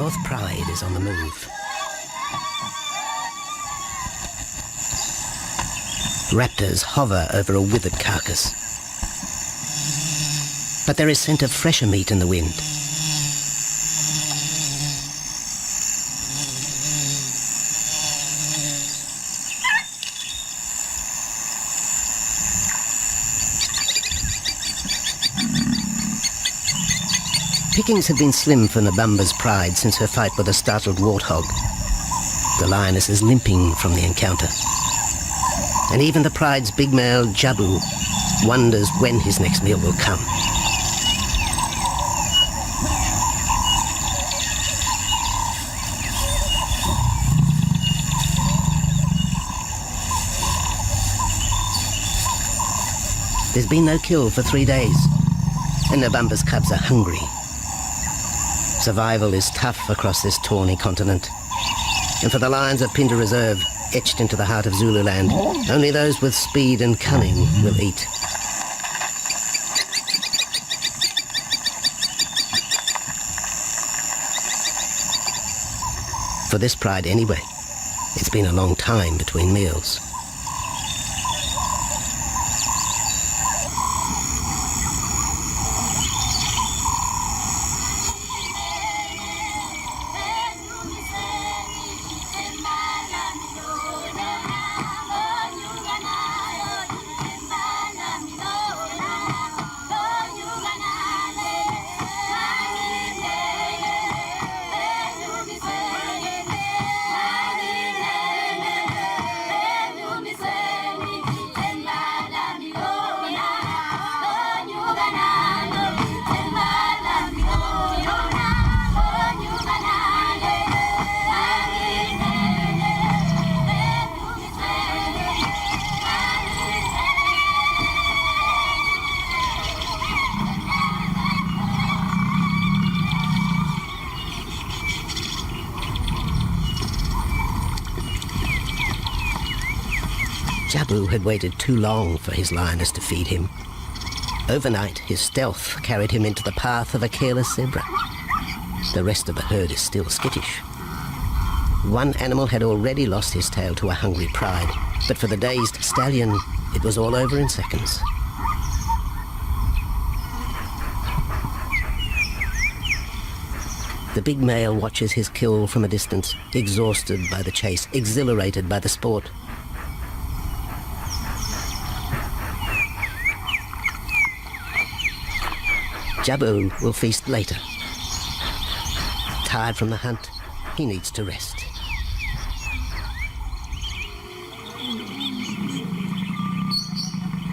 North Pride is on the move. Raptors hover over a withered carcass. But there is scent of fresher meat in the wind. Pickings have been slim for Nabamba's Pride since her fight with a startled warthog. The lioness is limping from the encounter. And even the Pride's big male, Jabu, wonders when his next meal will come. There's been no kill for 3 days, and Nabamba's cubs are hungry. Survival is tough across this tawny continent, and for the lions of Phinda Reserve, etched into the heart of Zululand, only those with speed and cunning will eat. For this pride anyway, it's been a long time between meals. Jabu had waited too long for his lioness to feed him. Overnight, his stealth carried him into the path of a careless zebra. The rest of the herd is still skittish. One animal had already lost his tail to a hungry pride, but for the dazed stallion, it was all over in seconds. The big male watches his kill from a distance, exhausted by the chase, exhilarated by the sport. Jabu will feast later. Tired from the hunt, he needs to rest.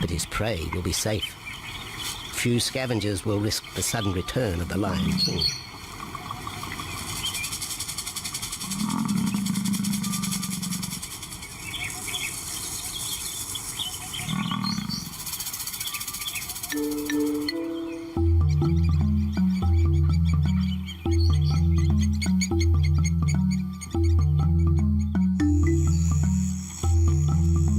But his prey will be safe. Few scavengers will risk the sudden return of the Lion King.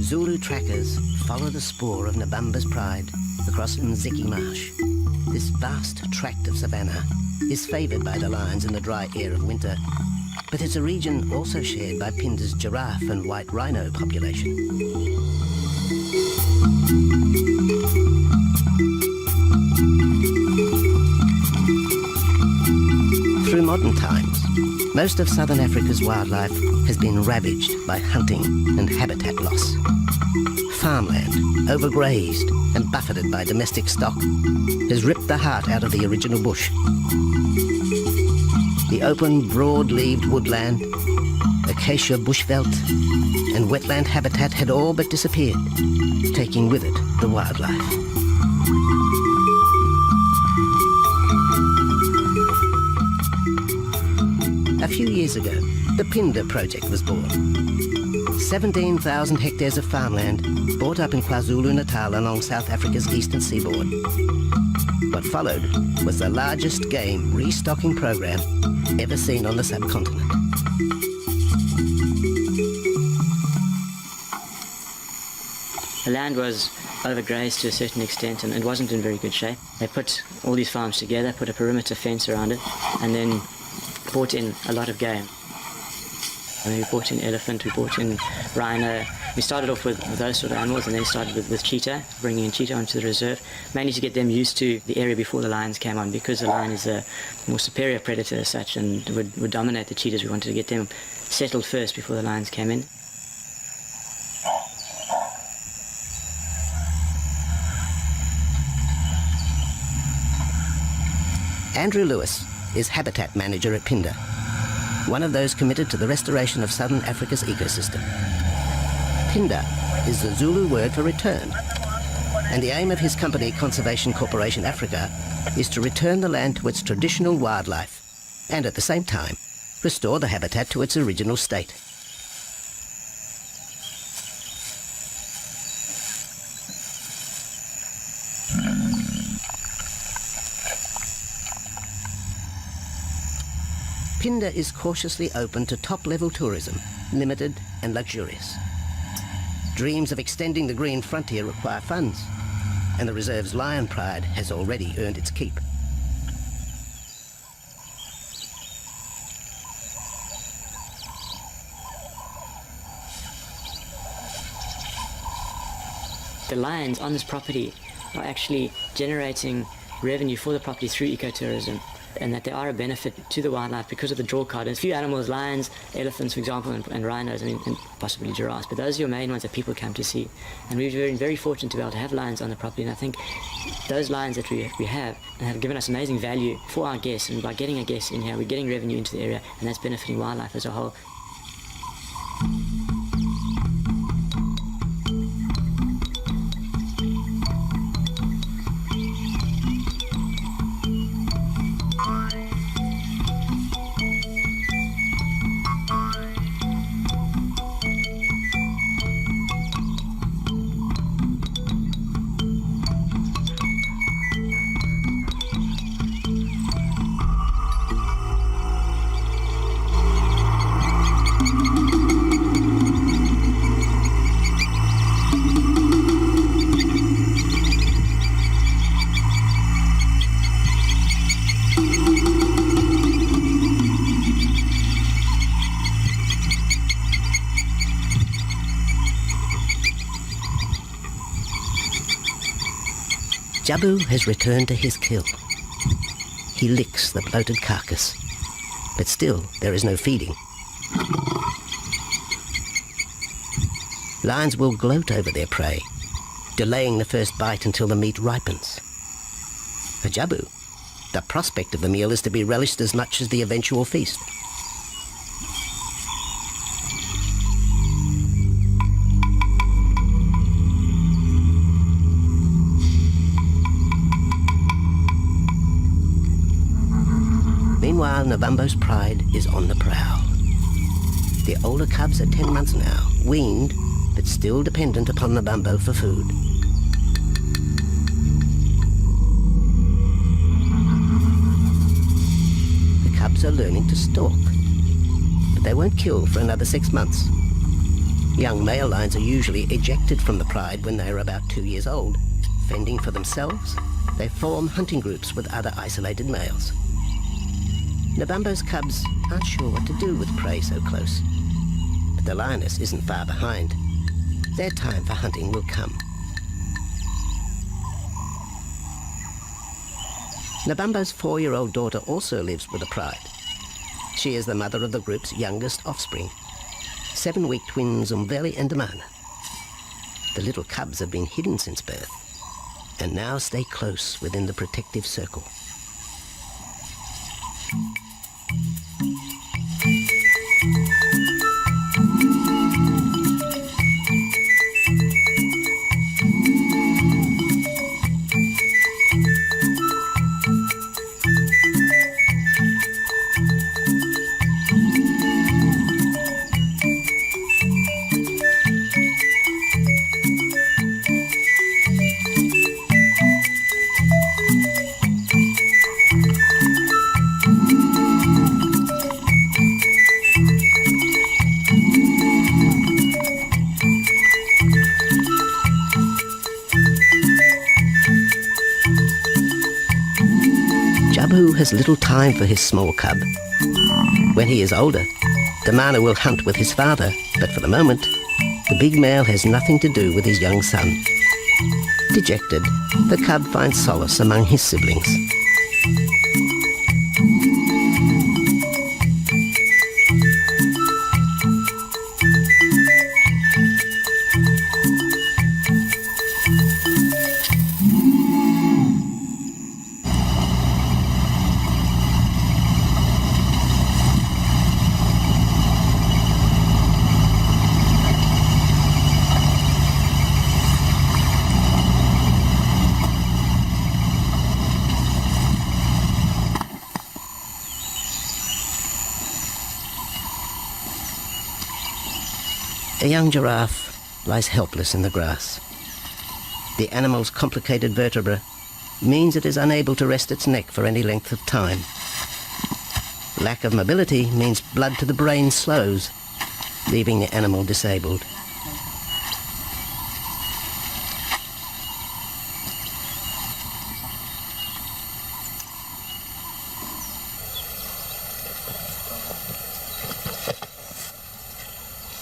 Zulu trackers follow the spoor of Nabamba's Pride across Mziki Marsh. This vast tract of savanna is favoured by the lions in the dry air of winter, but it's a region also shared by Phinda's giraffe and white rhino population. Through modern times, most of southern Africa's wildlife has been ravaged by hunting and habitat loss. Farmland, overgrazed and buffeted by domestic stock, has ripped the heart out of the original bush. The open, broad-leaved woodland, acacia bushveld, and wetland habitat had all but disappeared, taking with it the wildlife. A few years ago, the Phinda Project was born. 17,000 hectares of farmland bought up in KwaZulu-Natal along South Africa's eastern seaboard. What followed was the largest game restocking program ever seen on the subcontinent. The land was overgrazed to a certain extent and it wasn't in very good shape. They put all these farms together, put a perimeter fence around it, and then brought in a lot of game. I mean, we brought in elephant, we brought in rhino. We started off with those sort of animals and then started with cheetah, bringing in cheetah onto the reserve, mainly to get them used to the area before the lions came on, because the lion is a more superior predator as such and would dominate the cheetahs. We wanted to get them settled first before the lions came in. Andrew Lewis is habitat manager at Phinda, one of those committed to the restoration of southern Africa's ecosystem. Phinda is the Zulu word for return, and the aim of his company, Conservation Corporation Africa, is to return the land to its traditional wildlife and at the same time restore the habitat to its original state. Phinda is cautiously open to top-level tourism, limited and luxurious. Dreams of extending the green frontier require funds, and the reserve's lion pride has already earned its keep. The lions on this property are actually generating revenue for the property through ecotourism, and that they are a benefit to the wildlife because of the draw card. And a few animals, lions, elephants, for example, and rhinos, and possibly giraffes, but those are your main ones that people come to see. And we've been very fortunate to be able to have lions on the property, and I think those lions that we have given us amazing value for our guests, and by getting our guests in here, we're getting revenue into the area, and that's benefiting wildlife as a whole. Jabu has returned to his kill. He licks the bloated carcass, but still there is no feeding. Lions will gloat over their prey, delaying the first bite until the meat ripens. For Jabu, the prospect of the meal is to be relished as much as the eventual feast. Meanwhile, Nabambo's pride is on the prowl. The older cubs are 10 months now, weaned, but still dependent upon Nabambo for food. The cubs are learning to stalk, but they won't kill for another 6 months. Young male lions are usually ejected from the pride when they are about 2 years old. Fending for themselves, they form hunting groups with other isolated males. Nabambo's cubs aren't sure what to do with prey so close, but the lioness isn't far behind. Their time for hunting will come. Nabambo's 4-year-old daughter also lives with the pride. She is the mother of the group's youngest offspring, 7-week twins Umveli and Damana. The little cubs have been hidden since birth, and now stay close within the protective circle. has little time for his small cub. When he is older, Damana will hunt with his father, but for the moment, the big male has nothing to do with his young son. Dejected, the cub finds solace among his siblings. A young giraffe lies helpless in the grass. The animal's complicated vertebra means it is unable to rest its neck for any length of time. Lack of mobility means blood to the brain slows, leaving the animal disabled.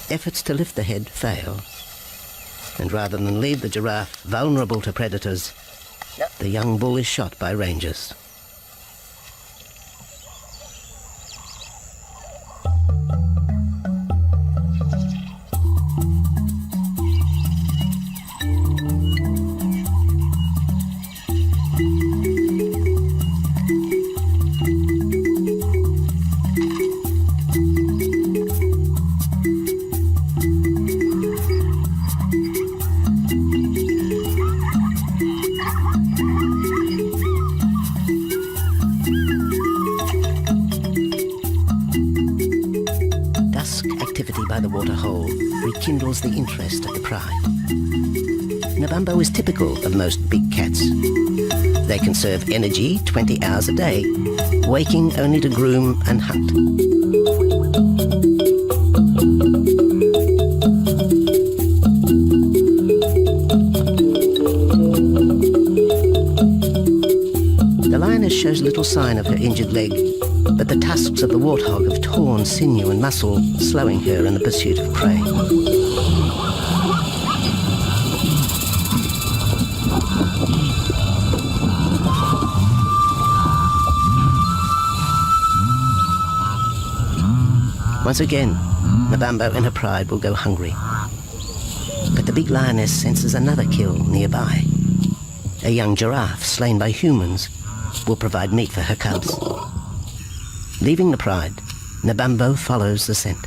Efforts to lift the head fail, and rather than leave the giraffe vulnerable to predators, the young bull is shot by rangers. By the waterhole rekindles the interest of the pride. Nabambo is typical of most big cats. They conserve energy 20 hours a day, waking only to groom and hunt. The lioness shows little sign of her injured leg, but the tusks of the warthog have torn sinew and muscle, slowing her in the pursuit of prey. Once again, Nabambo in her pride will go hungry. But the big lioness senses another kill nearby. A young giraffe slain by humans will provide meat for her cubs. Leaving the pride, Nabambo follows the scent.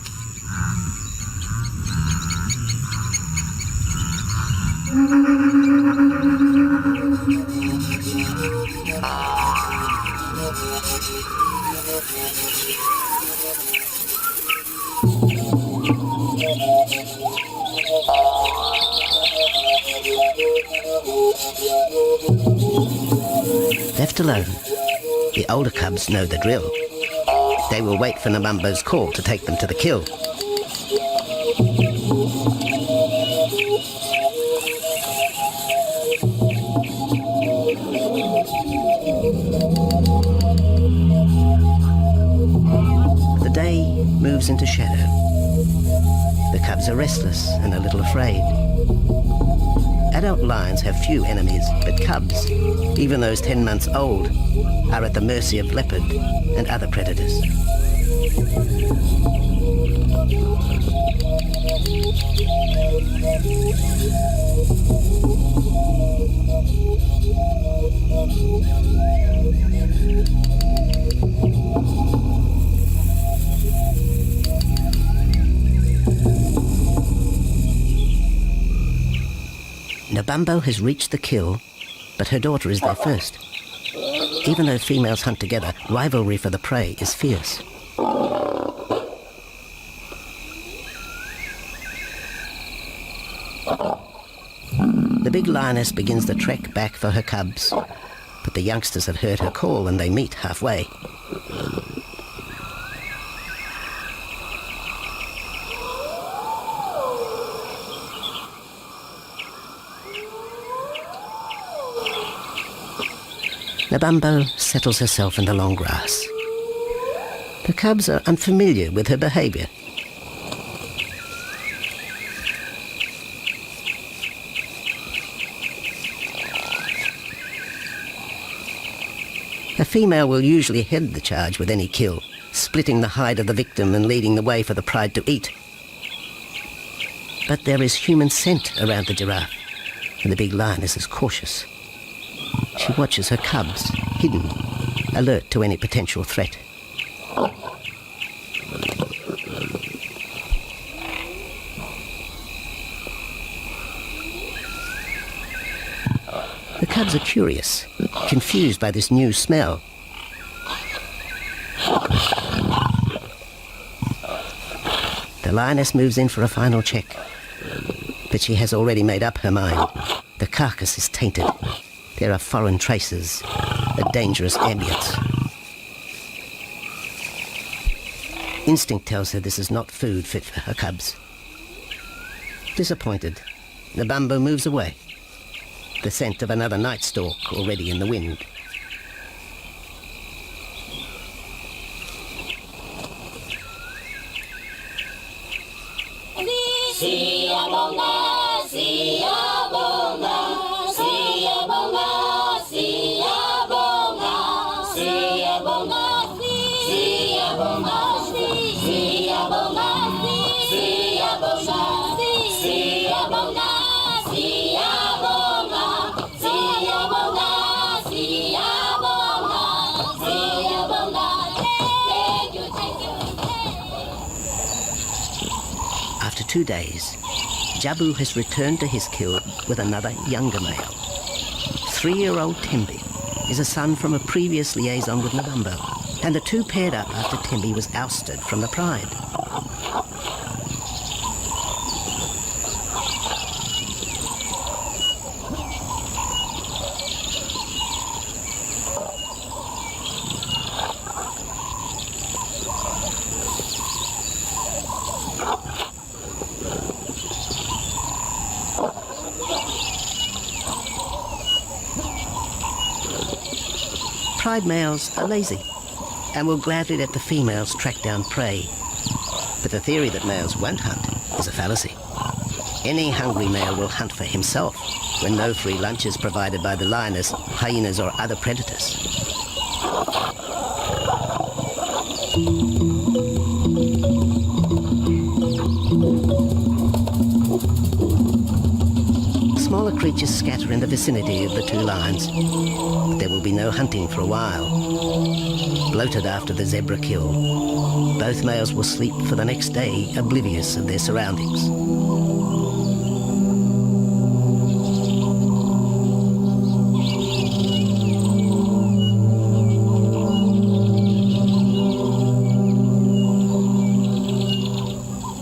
Left alone, the older cubs know the drill. They will wait for Nabambo's call to take them to the kill. The day moves into shadow. The cubs are restless and a little afraid. Adult lions have few enemies, but cubs, even those 10 months old, are at the mercy of leopard and other predators. Nabambo has reached the kill, but her daughter is there first. Even though females hunt together, rivalry for the prey is fierce. The big lioness begins the trek back for her cubs, but the youngsters have heard her call and they meet halfway. Nabambo settles herself in the long grass. The cubs are unfamiliar with her behaviour. A female will usually head the charge with any kill, splitting the hide of the victim and leading the way for the pride to eat. But there is human scent around the giraffe, and the big lioness is cautious. She watches her cubs, hidden, alert to any potential threat. The cubs are curious, confused by this new smell. The lioness moves in for a final check, but she has already made up her mind. The carcass is tainted. There are foreign traces, a dangerous ambience. Instinct tells her this is not food fit for her cubs. Disappointed, Nabambo moves away, the scent of another night stalk already in the wind. After 2 days, Jabu has returned to his kill with another younger male. 3-year-old Tembi is a son from a previous liaison with Nabambo, and the two paired up after Tembi was ousted from the pride. Pride males are lazy and will gladly let the females track down prey. But the theory that males won't hunt is a fallacy. Any hungry male will hunt for himself when no free lunch is provided by the lioness, hyenas or other predators. Smaller creatures scatter in the vicinity of the two lions. There will be no hunting for a while. Bloated after the zebra kill, both males will sleep for the next day, oblivious of their surroundings.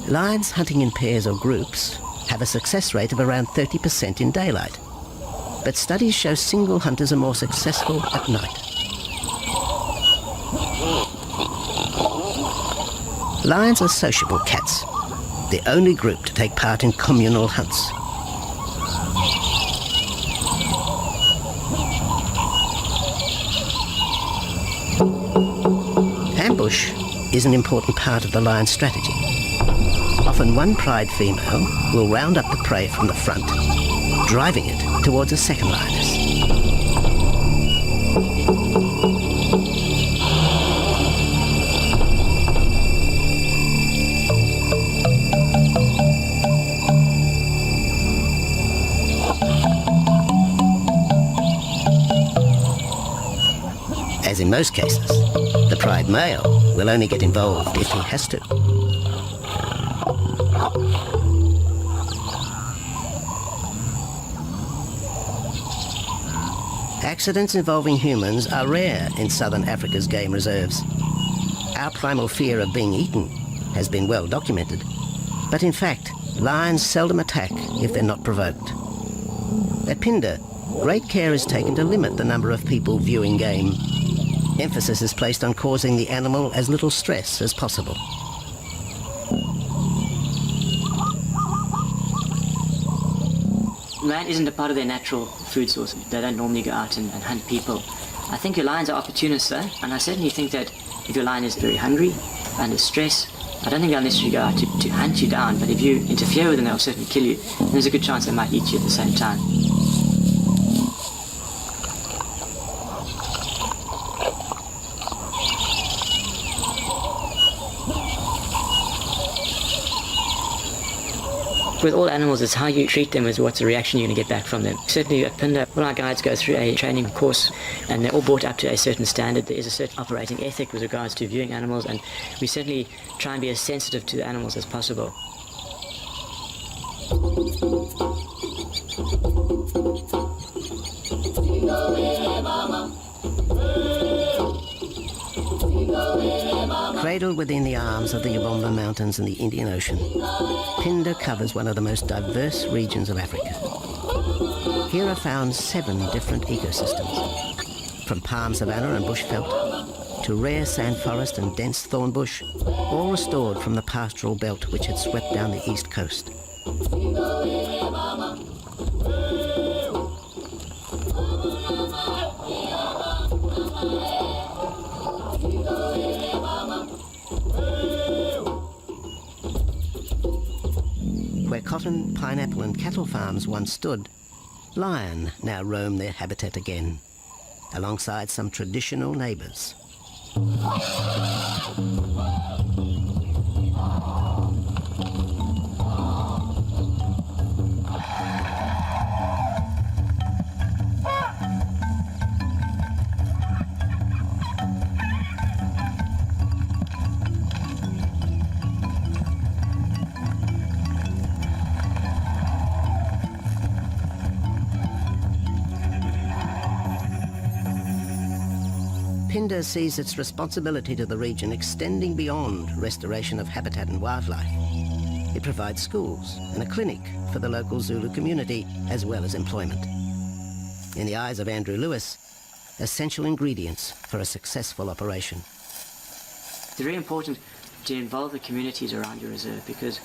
Lions hunting in pairs or groups have a success rate of around 30% in daylight, but studies show single hunters are more successful at night. Lions are sociable cats, the only group to take part in communal hunts. Ambush is an important part of the lion's strategy. Often one pride female will round up the prey from the front, driving it towards a second lioness. As in most cases, the pride male will only get involved if he has to. Accidents involving humans are rare in southern Africa's game reserves. Our primal fear of being eaten has been well documented, but in fact, lions seldom attack if they're not provoked. At Phinda, great care is taken to limit the number of people viewing game. Emphasis is placed on causing the animal as little stress as possible. man isn't a part of their natural food source. They don't normally go out and hunt people. I think your lions are opportunists though, and I certainly think that if your lion is very hungry, under stress, I don't think they'll necessarily go out to hunt you down, but if you interfere with them, they'll certainly kill you. And there's a good chance they might eat you at the same time. With all animals, it's how you treat them is what's the reaction you're going to get back from them. Certainly at Phinda, all our guides go through a training course and they're all brought up to a certain standard. There is a certain operating ethic with regards to viewing animals, and we certainly try and be as sensitive to the animals as possible. Cradled within the arms of the Ubomba Mountains and the Indian Ocean, Phinda covers one of the most diverse regions of Africa. Here are found 7 different ecosystems, from palm savanna and bushveld to rare sand forest and dense thorn bush, all restored from the pastoral belt which had swept down the east coast. Where cotton, pineapple and cattle farms once stood, lion now roam their habitat again, alongside some traditional neighbours. Phinda sees its responsibility to the region extending beyond restoration of habitat and wildlife. It provides schools and a clinic for the local Zulu community, as well as employment. In the eyes of Andrew Lewis, essential ingredients for a successful operation. It's very important to involve the communities around your reserve because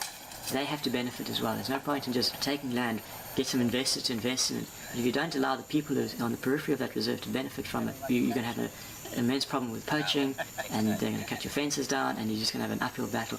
they have to benefit as well. There's no point in just taking land, get some investors to invest in it. But if you don't allow the people who are on the periphery of that reserve to benefit from it, you're going to have an immense problem with poaching, and they're going to cut your fences down, and you're just going to have an uphill battle.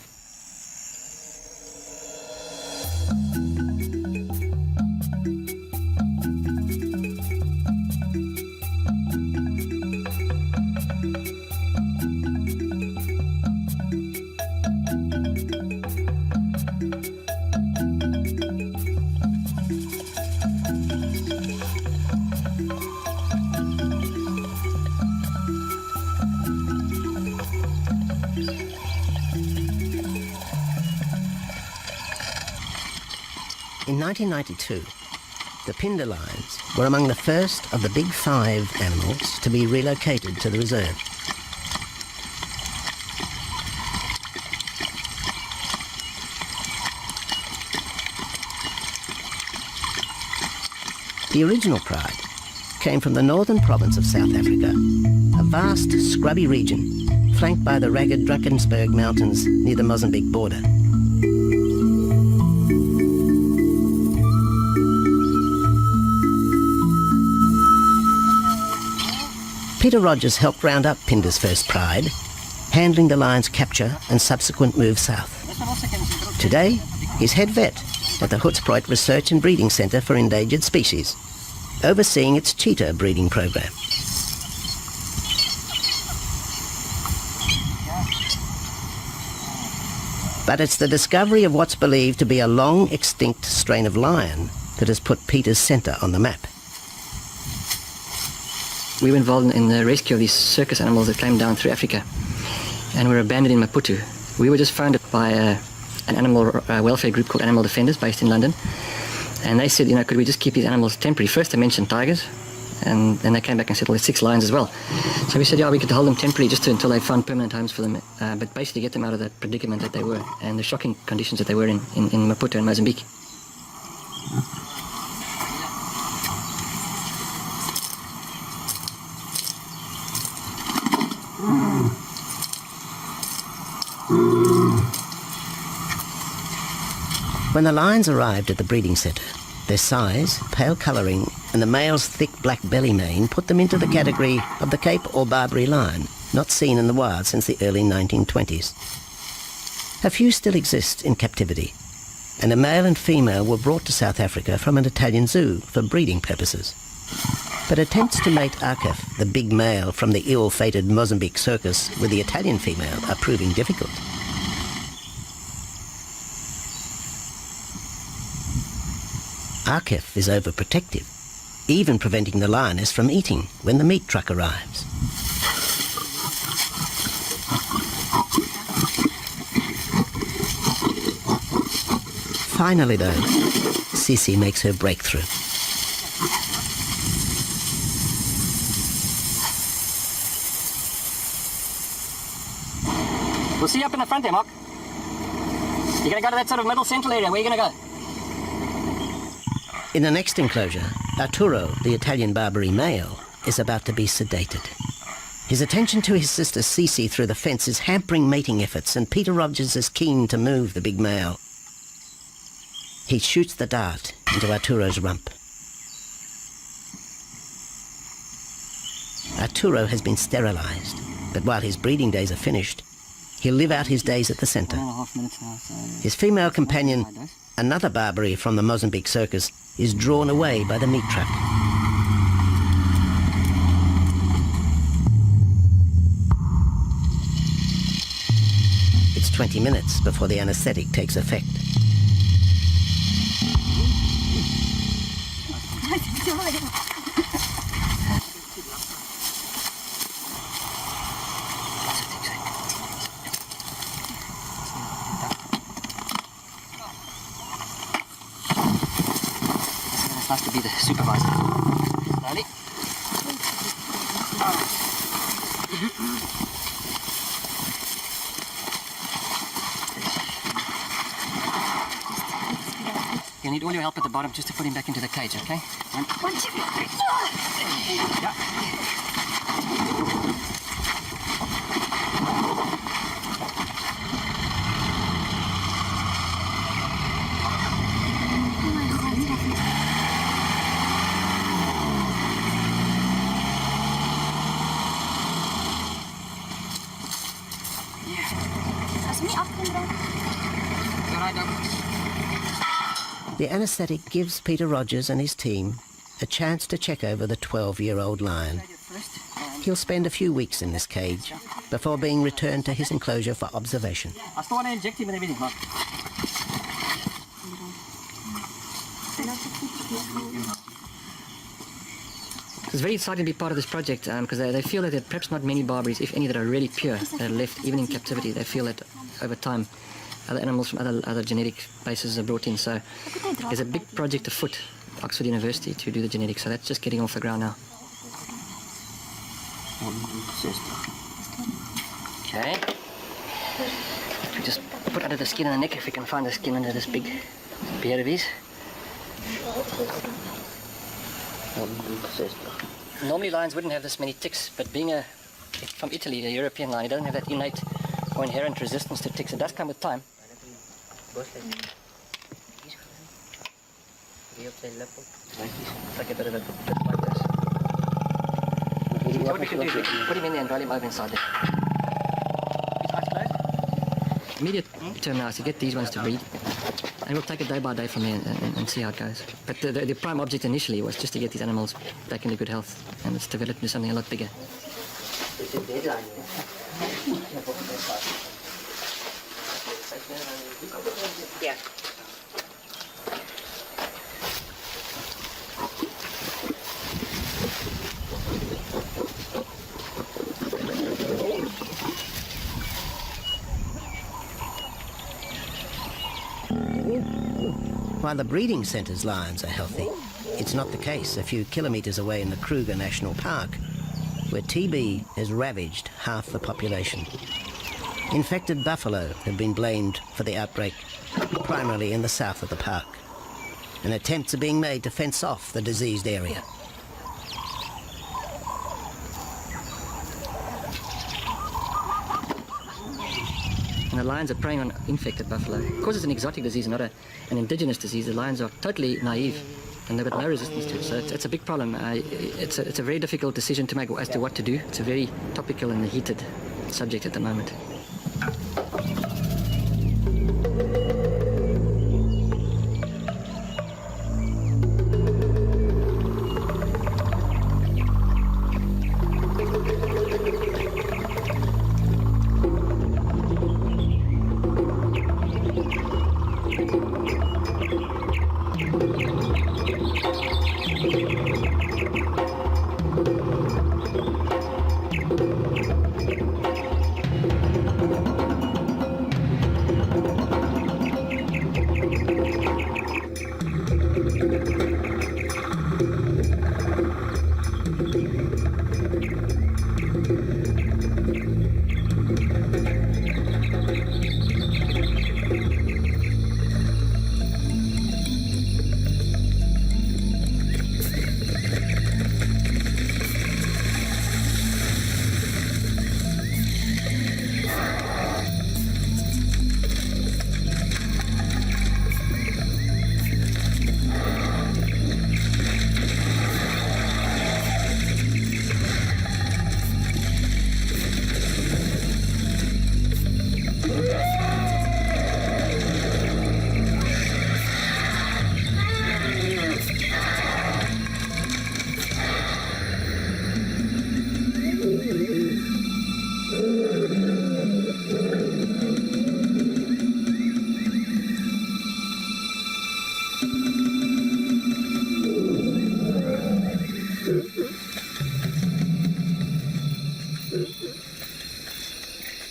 In 1992, the Phinda lions were among the first of the big 5 animals to be relocated to the reserve. The original pride came from the northern province of South Africa, a vast scrubby region flanked by the ragged Drakensberg Mountains near the Mozambique border. Peter Rogers helped round up Phinda's first pride, handling the lion's capture and subsequent move south. Today, he's head vet at the Hoedspruit Research and Breeding Centre for Endangered Species, overseeing its cheetah breeding program. But it's the discovery of what's believed to be a long-extinct strain of lion that has put Peter's centre on the map. We were involved in the rescue of these circus animals that came down through Africa and were abandoned in Maputo. We were just founded by an animal welfare group called Animal Defenders based in London, and they said, could we just keep these animals temporary? First they mentioned tigers, and then they came back and said, well, there's 6 lions as well. So we said, yeah, we could hold them temporarily just until they found permanent homes for them, but basically get them out of that predicament that they were and the shocking conditions that they were in Maputo and Mozambique. When the lions arrived at the breeding centre, Their size, pale colouring, and the male's thick black belly mane put them into the category of the Cape or Barbary lion, not seen in the wild since the early 1920s. A few still exist in captivity, and a male and female were brought to South Africa from an Italian zoo for breeding purposes. But attempts to mate Akef, the big male from the ill-fated Mozambique circus, with the Italian female are proving difficult. Akef is overprotective, even preventing the lioness from eating when the meat truck arrives. Finally though, Sisi makes her breakthrough. We'll see you up in the front there, Mark. You're going to go to that sort of middle central area. Where are you going to go? In the next enclosure, Arturo, the Italian Barbary male, is about to be sedated. His attention to his sister Sisi through the fence is hampering mating efforts, and Peter Rogers is keen to move the big male. He shoots the dart into Arturo's rump. Arturo has been sterilized, but while his breeding days are finished, he'll live out his days at the centre. 1.5 minutes now, so... His female companion, another Barbary from the Mozambique circus, is drawn away by the meat truck. It's 20 minutes before the anaesthetic takes effect. It's nice to be the supervisor. Slowly. You need all your help at the bottom just to put him back into the cage, okay? One, two, three. Yeah. The anaesthetic gives Peter Rogers and his team a chance to check over the 12-year-old lion. He'll spend a few weeks in this cage before being returned to his enclosure for observation. I still want to inject him and everything, Mark. It's very exciting to be part of this project because they feel that there are perhaps not many Barbaries, if any, that are really pure, that are left even in captivity. They feel that over time other animals from other genetic bases are brought in. So there's a big project afoot at Oxford University to do the genetics. So that's just getting off the ground now. Okay. We just put under the skin on the neck if we can find the skin under this big beard of his. Normally lions wouldn't have this many ticks, but being from Italy, the European lion, he doesn't have that innate or inherent resistance to ticks. It does come with time. Like a bit of a bit like this. So what we can do is we can put him in there and roll him over inside there. Immediate term now is to get these ones to breed. And we'll take it day by day from there and see how it goes. But the prime object initially was just to get these animals back into good health, and it's developed into something a lot bigger. Yeah. While the breeding centre's lions are healthy, it's not the case a few kilometres away in the Kruger National Park, where TB has ravaged half the population. Infected buffalo have been blamed for the outbreak, primarily in the south of the park, and attempts are being made to fence off the diseased area. And the lions are preying on infected buffalo. Because it's an exotic disease, not an indigenous disease, the lions are totally naive and they've got no resistance to it. So it's a big problem. It's a very difficult decision to make as to what to do. It's a very topical and heated subject at the moment.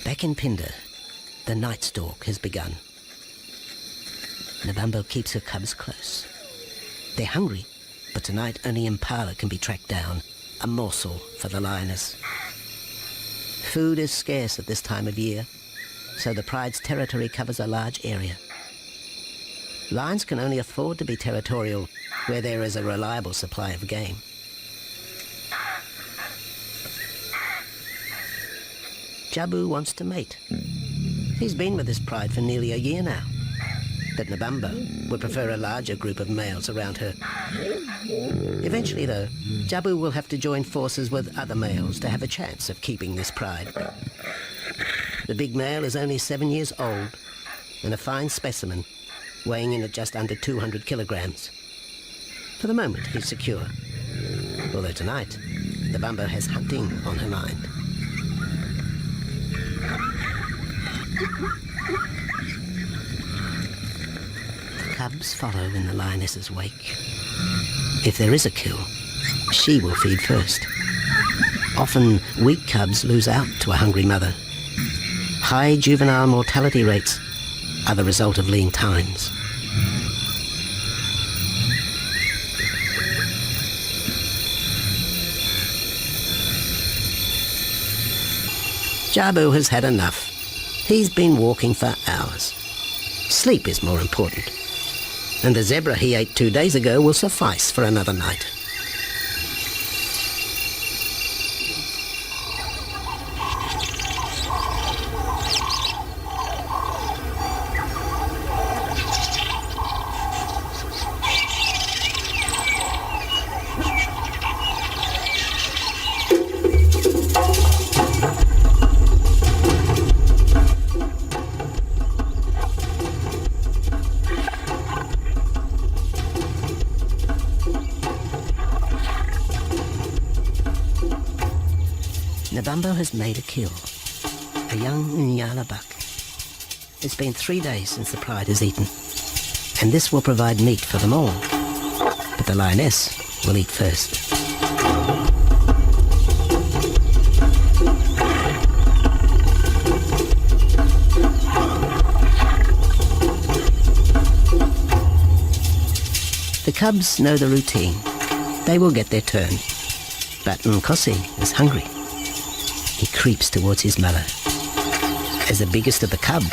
Back in Phinda, the night stalk has begun. Nabambo keeps her cubs close. They're hungry, but tonight only Impala can be tracked down, a morsel for the lioness. Food is scarce at this time of year, so the pride's territory covers a large area. Lions can only afford to be territorial where there is a reliable supply of game. Jabu wants to mate. He's been with his pride for nearly a year now. But Nabambo would prefer a larger group of males around her. Eventually, though, Jabu will have to join forces with other males to have a chance of keeping this pride. The big male is only 7 years old and a fine specimen, weighing in at just under 200 kilograms. For the moment, he's secure. Although tonight, Nabambo has hunting on her mind. The cubs follow in the lioness's wake. If there is a kill, she will feed first. Often, weak cubs lose out to a hungry mother. High juvenile mortality rates are the result of lean times. Jabu has had enough. He's been walking for hours. Sleep is more important. And the zebra he ate 2 days ago will suffice for another night. Nabambo has made a kill, a young Nyala buck. It's been 3 days since the pride has eaten, and this will provide meat for them all. But the lioness will eat first. The cubs know the routine. They will get their turn. But Nkosi is hungry. He creeps towards his mother. As the biggest of the cub,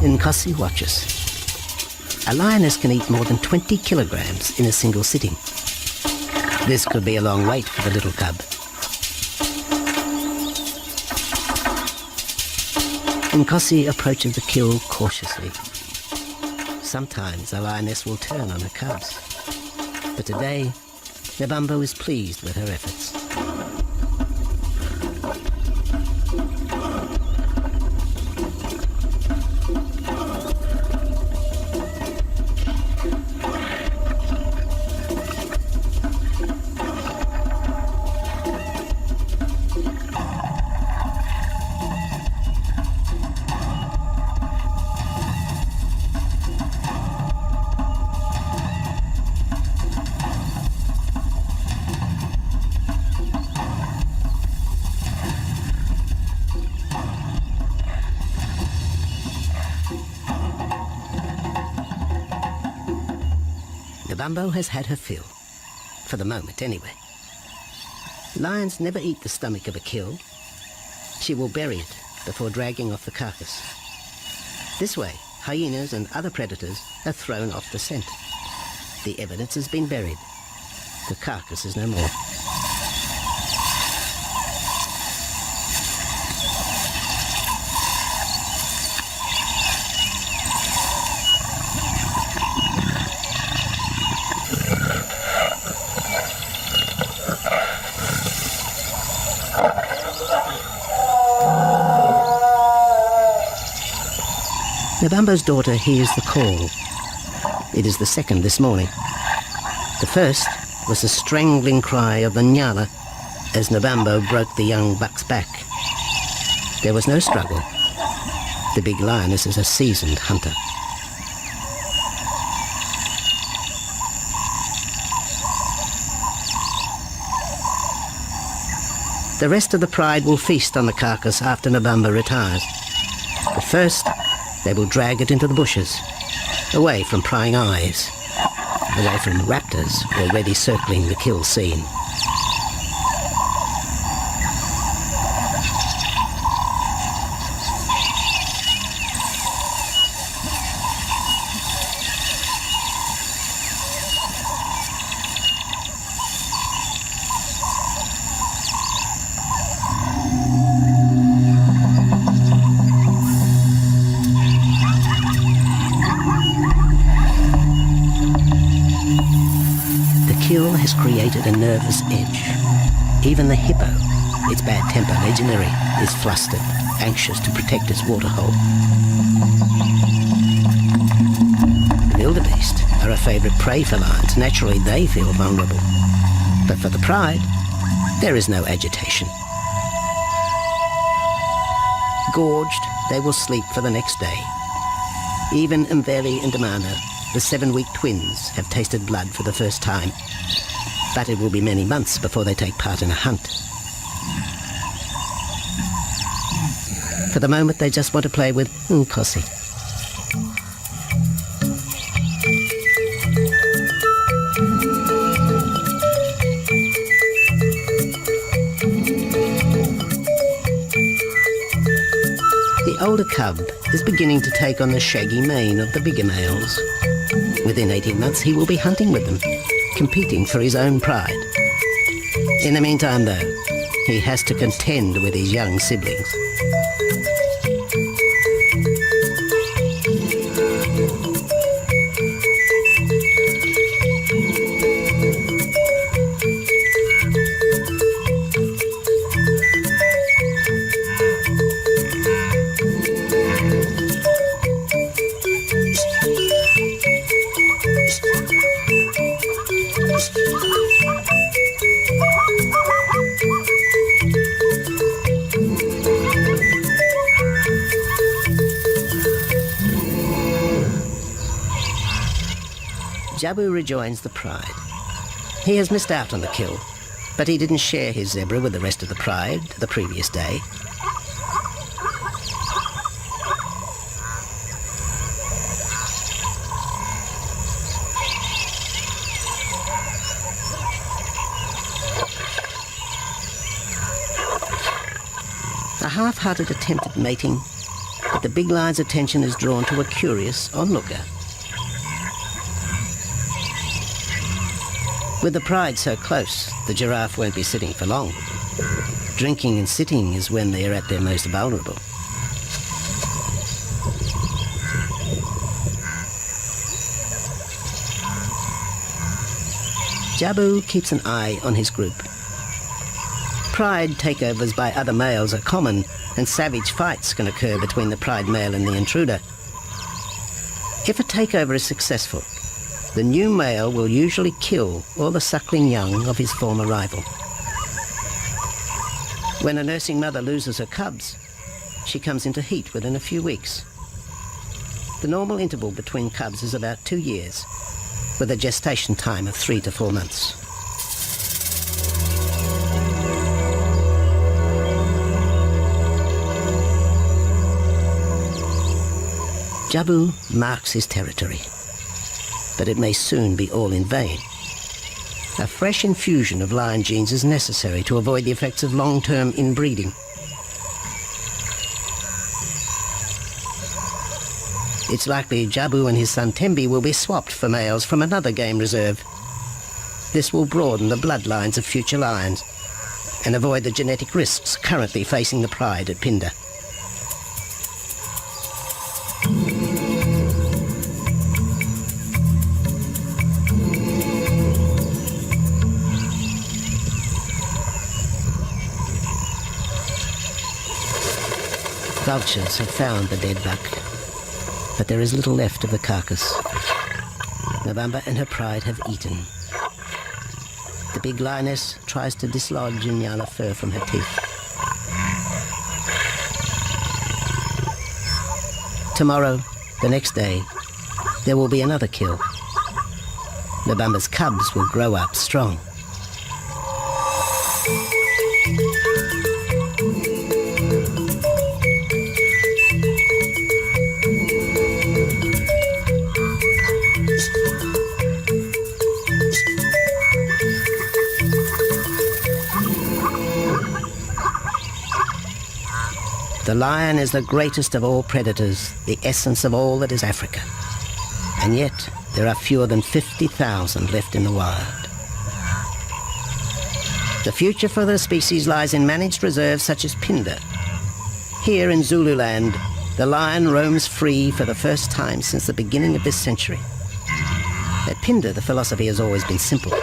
Nkosi watches. A lioness can eat more than 20 kilograms in a single sitting. This could be a long wait for the little cub. Nkosi approaches the kill cautiously. Sometimes a lioness will turn on her cubs, but today Nebambo is pleased with her efforts. Nebambo has had her fill, for the moment anyway. Lions never eat the stomach of a kill. She will bury it before dragging off the carcass. This way, hyenas and other predators are thrown off the scent. The evidence has been buried. The carcass is no more. Nebambo's daughter hears the call. It is the second this morning. The first was the strangling cry of the Nyala as Nebambo broke the young buck's back. There was no struggle. The big lioness is a seasoned hunter. The rest of the pride will feast on the carcass after Nebambo retires. But first, they will drag it into the bushes, away from prying eyes, away from raptors already circling the kill scene. Has created a nervous edge. Even the hippo, its bad temper legendary, is flustered, anxious to protect its waterhole. The wildebeest are a favourite prey for lions. Naturally, they feel vulnerable. But for the pride, there is no agitation. Gorged, they will sleep for the next day. Even Mveli and Damana, the 7-week twins, have tasted blood for the first time. But it will be many months before they take part in a hunt. For the moment, they just want to play with Nkosi. The older cub is beginning to take on the shaggy mane of the bigger males. Within 18 months, he will be hunting with them, competing for his own pride. In the meantime, though, he has to contend with his young siblings. Jabu rejoins the pride. He has missed out on the kill, but he didn't share his zebra with the rest of the pride the previous day. A half-hearted attempt at mating, but the big lion's attention is drawn to a curious onlooker. With the pride so close, the giraffe won't be sitting for long. Drinking and sitting is when they are at their most vulnerable. Jabu keeps an eye on his group. Pride takeovers by other males are common, and savage fights can occur between the pride male and the intruder. If a takeover is successful, the new male will usually kill all the suckling young of his former rival. When a nursing mother loses her cubs, she comes into heat within a few weeks. The normal interval between cubs is about 2 years, with a gestation time of 3 to 4 months. Jabu marks his territory, but it may soon be all in vain. A fresh infusion of lion genes is necessary to avoid the effects of long-term inbreeding. It's likely Jabu and his son Tembi will be swapped for males from another game reserve. This will broaden the bloodlines of future lions and avoid the genetic risks currently facing the pride at Phinda. Vultures have found the dead buck, but there is little left of the carcass. Nabamba and her pride have eaten. The big lioness tries to dislodge Nyala fur from her teeth. Tomorrow, the next day, there will be another kill. Nabamba's cubs will grow up strong. The lion is the greatest of all predators, the essence of all that is Africa. And yet, there are fewer than 50,000 left in the wild. The future for the species lies in managed reserves such as Phinda. Here in Zululand, the lion roams free for the first time since the beginning of this century. At Phinda, the philosophy has always been simple.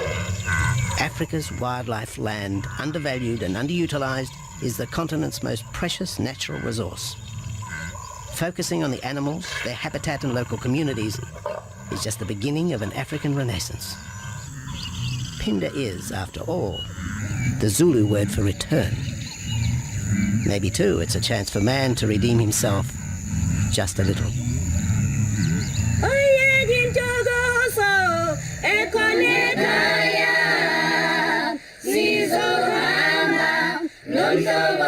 Africa's wildlife land, undervalued and underutilized, is the continent's most precious natural resource. Focusing on the animals, their habitat and local communities is just the beginning of an African renaissance. Phinda is, after all, the Zulu word for return. Maybe, too, it's a chance for man to redeem himself just a little. Hallelujah.